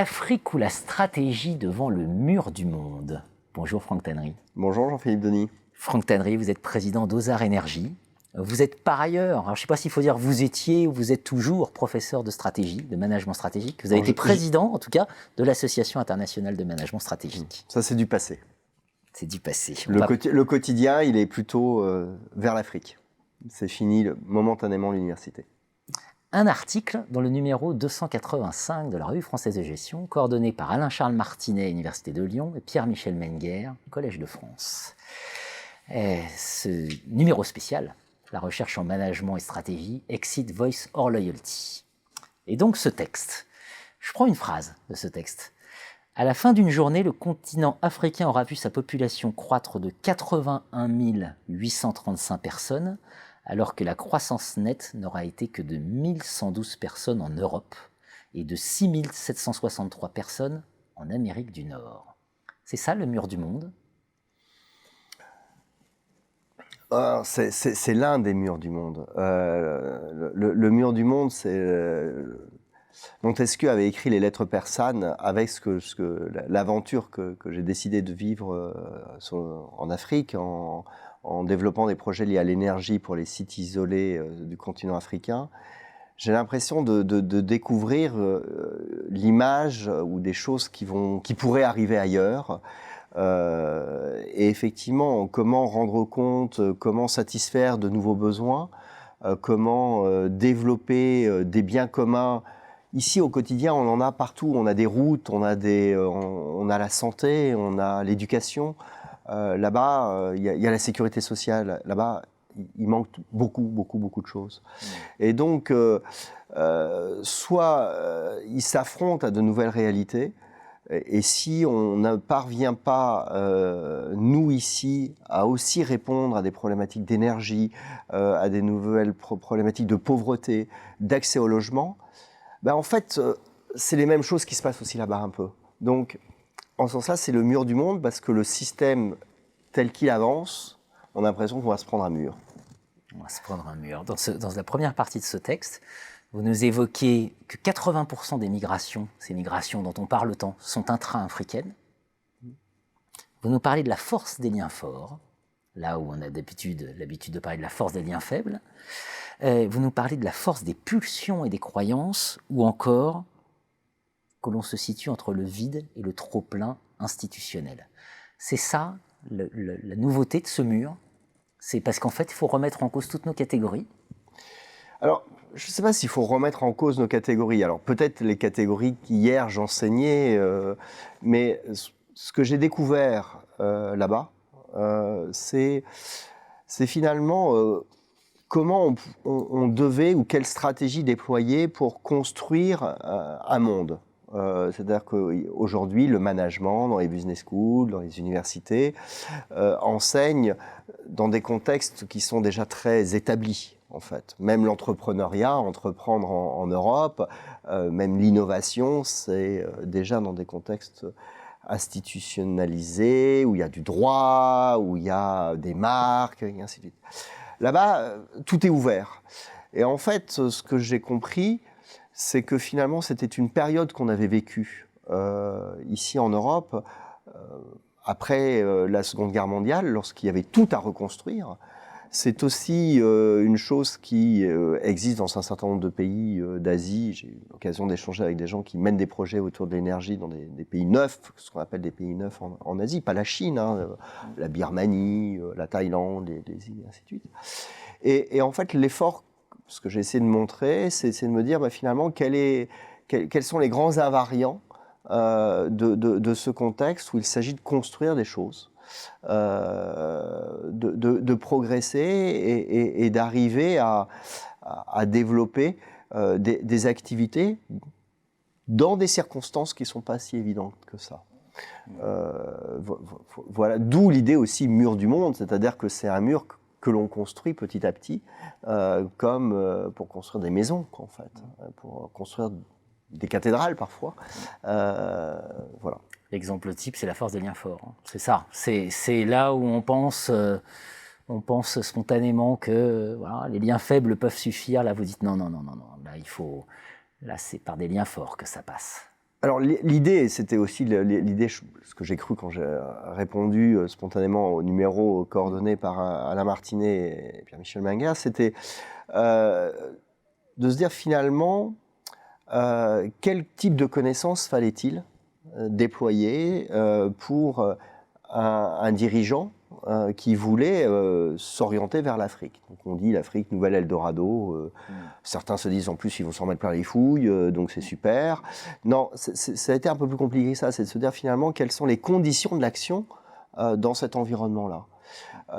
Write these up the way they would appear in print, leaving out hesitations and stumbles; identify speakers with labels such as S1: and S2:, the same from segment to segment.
S1: L'Afrique ou la stratégie devant le mur du monde. Bonjour Franck Tannery.
S2: Bonjour Jean-Philippe Denis.
S1: Franck Tannery, vous êtes président d'Ozar Énergie. Vous êtes par ailleurs, alors je ne sais pas s'il faut dire vous étiez ou vous êtes toujours professeur de stratégie, de management stratégique. Vous avez été président, en tout cas, de l'Association internationale de management stratégique.
S2: Ça, c'est du passé.
S1: C'est du passé.
S2: Le quotidien, il est plutôt vers l'Afrique. C'est fini momentanément l'université.
S1: Un article dans le numéro 285 de la Revue française de gestion, coordonné par Alain-Charles Martinet, Université de Lyon, et Pierre-Michel Menguer, Collège de France. Et ce numéro spécial, la recherche en management et stratégie, Exit Voice or Loyalty. Et donc ce texte, je prends une phrase de ce texte. À la fin d'une journée, le continent africain aura vu sa population croître de 81 835 personnes, alors que la croissance nette n'aura été que de 1112 personnes en Europe et de 6763 personnes en Amérique du Nord. C'est ça le mur du monde ?
S2: C'est l'un des murs du monde. Le mur du monde, c'est... Montesquieu avait écrit les lettres persanes avec l'aventure que j'ai décidé de vivre en Afrique, en développant des projets liés à l'énergie pour les sites isolés du continent africain. J'ai l'impression de découvrir l'image ou des choses qui pourraient arriver ailleurs. Et effectivement, comment rendre compte, comment satisfaire de nouveaux besoins, comment développer des biens communs. Ici, au quotidien, on en a partout. On a des routes, on a la santé, on a l'éducation. Là-bas, il y a la sécurité sociale. Là-bas, il manque beaucoup de choses. Et donc, soit ils s'affrontent à de nouvelles réalités, et si on ne parvient pas, nous ici, à aussi répondre à des problématiques d'énergie, à des nouvelles problématiques de pauvreté, d'accès au logement, ben en fait, c'est les mêmes choses qui se passent aussi là-bas un peu. Donc, en ce sens-là, c'est le mur du monde parce que le système tel qu'il avance, on a l'impression qu'on va se prendre un mur.
S1: On va se prendre un mur. Dans la première partie de ce texte, vous nous évoquez que 80% des migrations, ces migrations dont on parle tant, sont intra-africaines. Vous nous parlez de la force des liens forts, là où on a l'habitude de parler de la force des liens faibles. Vous nous parlez de la force des pulsions et des croyances, ou encore que l'on se situe entre le vide et le trop-plein institutionnel. C'est ça, la nouveauté de ce mur. C'est parce qu'en fait, il faut remettre en cause toutes nos catégories.
S2: Alors, je ne sais pas s'il faut remettre en cause nos catégories. Alors, peut-être les catégories qu'hier j'enseignais, mais ce que j'ai découvert là-bas, c'est finalement comment on devait ou quelle stratégie déployer pour construire un monde. C'est-à-dire qu'aujourd'hui, le management dans les business schools, dans les universités, enseigne dans des contextes qui sont déjà très établis, en fait. Même l'entrepreneuriat, entreprendre en Europe, même l'innovation, c'est déjà dans des contextes institutionnalisés, où il y a du droit, où il y a des marques, et ainsi de suite. Là-bas, tout est ouvert. Et en fait, ce que j'ai compris, c'est que finalement, c'était une période qu'on avait vécue ici en Europe, après la Seconde Guerre mondiale, lorsqu'il y avait tout à reconstruire. C'est aussi une chose qui existe dans un certain nombre de pays d'Asie. J'ai eu l'occasion d'échanger avec des gens qui mènent des projets autour de l'énergie dans des pays neufs, ce qu'on appelle des pays neufs en Asie, pas la Chine, hein, la Birmanie, la Thaïlande, les îles, et ainsi de suite. Et en fait, l'effort, ce que j'ai essayé de montrer, c'est de me dire finalement quels sont les grands invariants de ce contexte où il s'agit de construire des choses. De progresser et d'arriver à développer des activités dans des circonstances qui ne sont pas si évidentes que ça. Voilà, d'où l'idée aussi mur du monde, c'est-à-dire que c'est un mur que l'on construit petit à petit, comme pour construire des maisons, en fait, pour construire des cathédrales parfois. Voilà.
S1: L'exemple type, c'est la force des liens forts. C'est ça. C'est là où on pense spontanément que voilà, les liens faibles peuvent suffire. Là, vous dites non. Là, c'est par des liens forts que ça passe.
S2: Alors l'idée, c'était aussi l'idée, ce que j'ai cru quand j'ai répondu spontanément au numéro coordonné par Alain Martinet et Pierre-Michel Menger, c'était de se dire finalement quel type de connaissances fallait-il déployer pour un dirigeant qui voulait s'orienter vers l'Afrique. Donc on dit l'Afrique, nouvelle Eldorado. Certains se disent en plus ils vont s'en mettre plein les fouilles, donc c'est super. Non, ça a été un peu plus compliqué que ça, c'est de se dire finalement quelles sont les conditions de l'action dans cet environnement-là.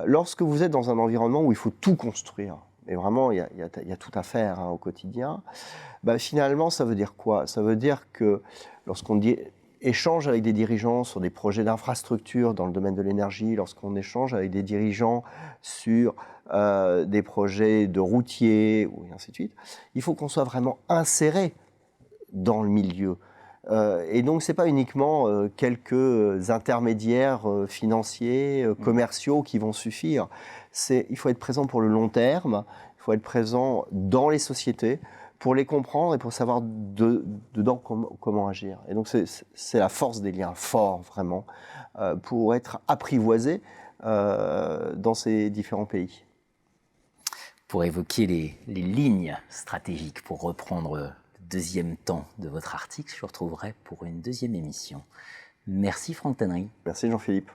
S2: Lorsque vous êtes dans un environnement où il faut tout construire, et vraiment il y a tout à faire au quotidien, finalement ça veut dire quoi? Ça veut dire que lorsqu'on dit échange avec des dirigeants sur des projets d'infrastructure dans le domaine de l'énergie, lorsqu'on échange avec des dirigeants sur des projets de routiers, et ainsi de suite, il faut qu'on soit vraiment inséré dans le milieu. Et donc, ce n'est pas uniquement quelques intermédiaires financiers, commerciaux qui vont suffire. Il faut être présent pour le long terme, il faut être présent dans les sociétés, pour les comprendre et pour savoir dedans comment agir. Et donc c'est la force des liens forts, vraiment, pour être apprivoisé dans ces différents pays.
S1: Pour évoquer les lignes stratégiques, pour reprendre le deuxième temps de votre article, je vous retrouverai pour une deuxième émission. Merci Franck Tannery.
S2: Merci Jean-Philippe.